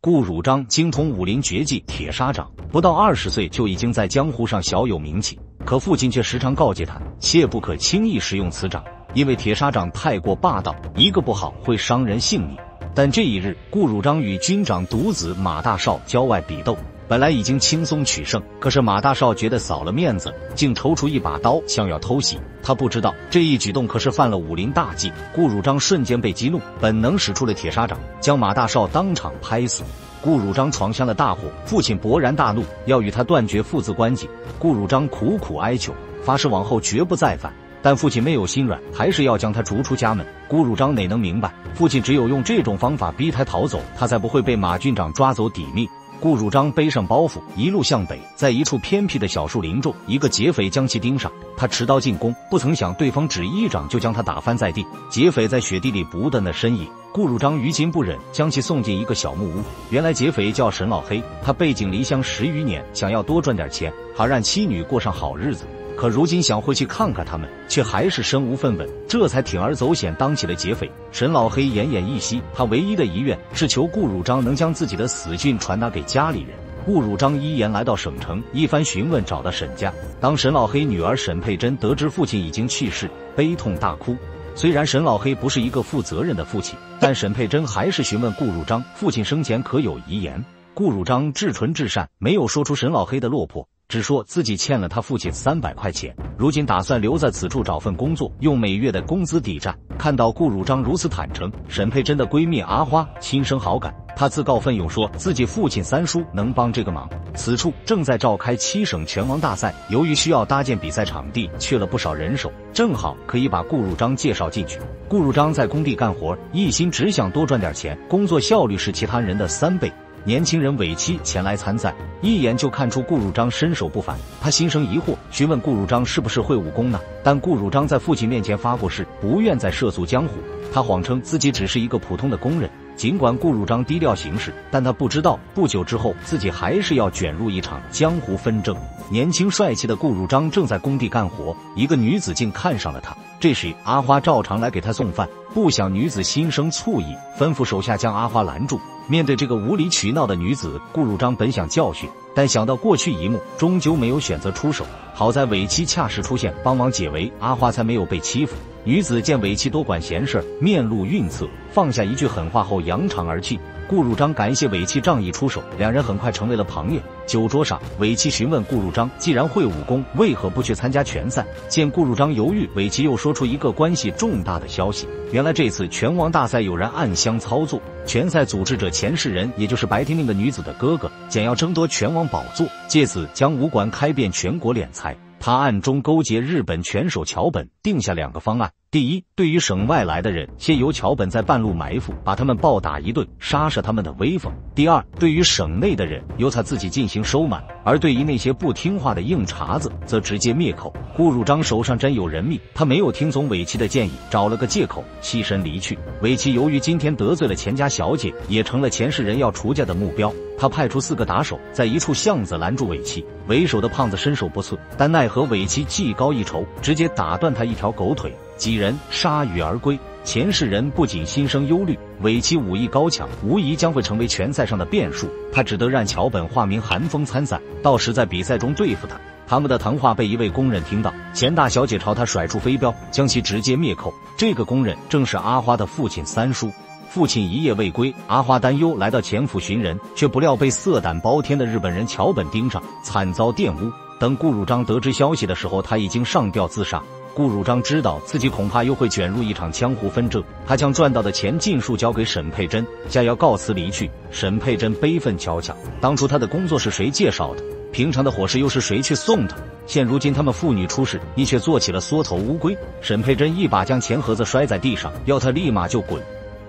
顾汝章精通武林绝技铁砂掌，不到20岁就已经在江湖上小有名气。可父亲却时常告诫他，切不可轻易使用此掌，因为铁砂掌太过霸道，一个不好会伤人性命。但这一日，顾汝章与军长独子马大少郊外比斗，本来已经轻松取胜，可是马大少觉得扫了面子，竟抽出一把刀想要偷袭。他不知道这一举动可是犯了武林大忌。顾汝章瞬间被激怒，本能使出了铁砂掌，将马大少当场拍死。顾汝章闯下了大祸，父亲勃然大怒，要与他断绝父子关系。顾汝章苦苦哀求，发誓往后绝不再犯。但父亲没有心软，还是要将他逐出家门。顾汝章哪能明白，父亲只有用这种方法逼他逃走，他才不会被马军长抓走抵命。顾汝章背上包袱，一路向北，在一处偏僻的小树林中，一个劫匪将其盯上。他持刀进攻，不曾想对方只一掌就将他打翻在地。劫匪在雪地里不断的呻吟，顾汝章于心不忍，将其送进一个小木屋。原来劫匪叫沈老黑，他背井离乡10余年，想要多赚点钱，好让妻女过上好日子。可如今想回去看看他们，却还是身无分文，这才铤而走险当起了劫匪。沈老黑奄奄一息，他唯一的遗愿是求顾汝章能将自己的死讯传达给家里人。顾汝章依言来到省城，一番询问找到沈家。当沈老黑女儿沈佩珍得知父亲已经去世，悲痛大哭。虽然沈老黑不是一个负责任的父亲，但沈佩珍还是询问顾汝章父亲生前可有遗言。顾汝章至纯至善，没有说出沈老黑的落魄，只说自己欠了他父亲300块钱，如今打算留在此处找份工作，用每月的工资抵债。看到顾汝章如此坦诚，沈佩珍的闺蜜阿花心生好感，她自告奋勇说自己父亲三叔能帮这个忙。此处正在召开7省拳王大赛，由于需要搭建比赛场地，缺了不少人手，正好可以把顾汝章介绍进去。顾汝章在工地干活，一心只想多赚点钱，工作效率是其他人的3倍。年轻人尾期前来参赛，一眼就看出顾汝章身手不凡，他心生疑惑，询问顾汝章是不是会武功呢？但顾汝章在父亲面前发过誓，不愿再涉足江湖。他谎称自己只是一个普通的工人。尽管顾汝章低调行事，但他不知道不久之后自己还是要卷入一场江湖纷争。年轻帅气的顾汝章正在工地干活，一个女子竟看上了他。这时阿花照常来给他送饭，不想女子心生醋意，吩咐手下将阿花拦住。面对这个无理取闹的女子，顾汝章本想教训，但想到过去一幕，终究没有选择出手。好在尾妻恰时出现，帮忙解围，阿花才没有被欺负。女子见尾妻多管闲事，面露愠恻，放下一句狠话后扬长而去。顾汝章感谢尾妻仗义出手，两人很快成为了朋友。酒桌上，尾妻询问顾汝章，既然会武功，为何不去参加拳赛？见顾汝章犹豫，尾妻又说出一个关系重大的消息。原来这次拳王大赛有人暗箱操作，拳赛组织者钱世仁，也就是白天命的女子的哥哥，想要争夺拳王宝座，借此将武馆开遍全国敛财。他暗中勾结日本拳手桥本，定下2个方案。第一，对于省外来的人，先由桥本在半路埋伏，把他们暴打一顿，杀杀他们的威风。第二，对于省内的人，由他自己进行收买，而对于那些不听话的硬茬子，则直接灭口。顾汝章手上真有人命，他没有听从尾妻的建议，找了个借口栖身离去。尾妻由于今天得罪了钱家小姐，也成了钱世仁要除家的目标。他派出4个打手，在一处巷子拦住尾妻。为首的胖子身手不错，但奈何尾妻技高一筹，直接打断他一条狗腿，几人铩羽而归。钱世仁不仅心生忧虑，尾妻武艺高强，无疑将会成为拳赛上的变数。他只得让桥本化名韩风参赛，到时在比赛中对付他。他们的谈话被一位工人听到，钱大小姐朝他甩出飞镖，将其直接灭口。这个工人正是阿花的父亲三叔。父亲一夜未归，阿花担忧来到钱府寻人，却不料被色胆包天的日本人桥本盯上，惨遭玷污。等顾汝章得知消息的时候，他已经上吊自杀。顾汝章知道自己恐怕又会卷入一场江湖纷争，他将赚到的钱尽数交给沈佩珍，将要告辞离去。沈佩珍悲愤悄悄，当初他的工作是谁介绍的？平常的伙食又是谁去送他？现如今他们父女出事，你却做起了缩头乌龟。沈佩珍一把将钱盒子摔在地上，要他立马就滚。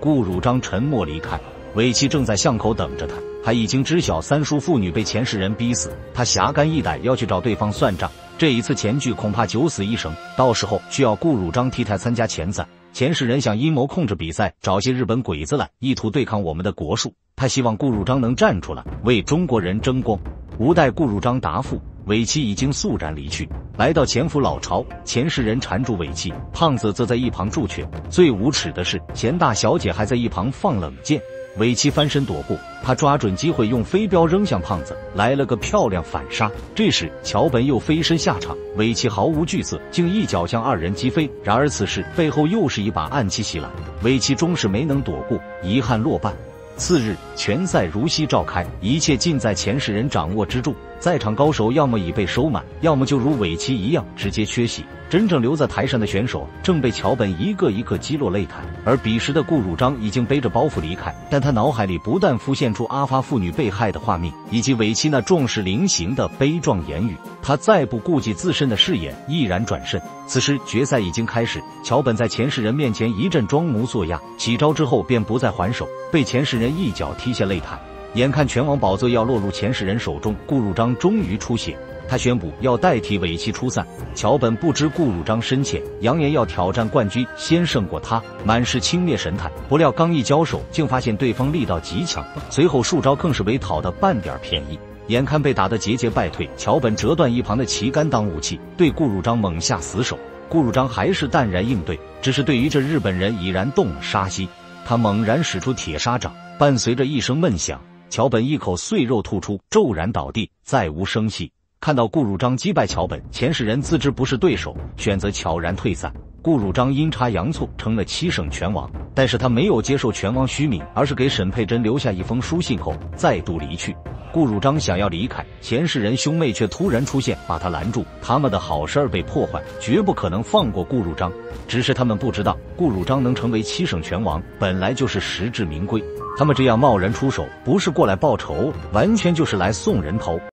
顾汝章沉默离开，尾妻正在巷口等着他。他已经知晓三叔父女被钱世仁逼死，他侠肝义胆要去找对方算账。这一次钱剧恐怕9死1生，到时候需要顾汝章替他参加拳赛。钱世仁想阴谋控制比赛，找些日本鬼子来，意图对抗我们的国术。他希望顾汝章能站出来，为中国人争光。无待顾汝章答复，尾妻已经肃然离去。来到钱府老巢，钱世仁缠住尾妻，胖子则在一旁助拳。最无耻的是，钱大小姐还在一旁放冷箭。尾崎翻身躲过，他抓准机会用飞镖扔向胖子，来了个漂亮反杀。这时桥本又飞身下场，尾崎毫无惧色，竟一脚将二人击飞。然而此时背后又是一把暗器袭来，尾崎终是没能躲过，遗憾落败。次日，拳赛如期召开，一切尽在前世人掌握之中。在场高手要么已被收买，要么就如尾崎一样直接缺席。真正留在台上的选手正被桥本一个一个击落擂台，而彼时的顾汝章已经背着包袱离开，但他脑海里不但浮现出阿发妇女被害的画面，以及尾崎那壮士临行的悲壮言语，他再不顾及自身的视野，毅然转身。此时决赛已经开始，桥本在前世人面前一阵装模作样，起招之后便不再还手，被前世人一脚踢下擂台。眼看拳王宝座要落入前世人手中，顾汝章终于出血，他宣布要代替尾崎出赛。桥本不知顾汝章深浅，扬言要挑战冠军，先胜过他，满是轻蔑神态。不料刚一交手，竟发现对方力道极强，随后数招更是没讨得半点便宜。眼看被打得节节败退，桥本折断一旁的旗杆当武器，对顾汝章猛下死手。顾汝章还是淡然应对，只是对于这日本人已然动了杀机。他猛然使出铁砂掌，伴随着一声闷响，桥本一口碎肉吐出，骤然倒地，再无生气。看到顾汝章击败桥本，前世人自知不是对手，选择悄然退散。顾汝章阴差阳错成了7省拳王，但是他没有接受拳王虚名，而是给沈佩珍留下一封书信后再度离去。顾汝章想要离开，前世人兄妹却突然出现，把他拦住。他们的好事被破坏，绝不可能放过顾汝章。只是他们不知道，顾汝章能成为7省拳王，本来就是实至名归。他们这样贸然出手，不是过来报仇，完全就是来送人头。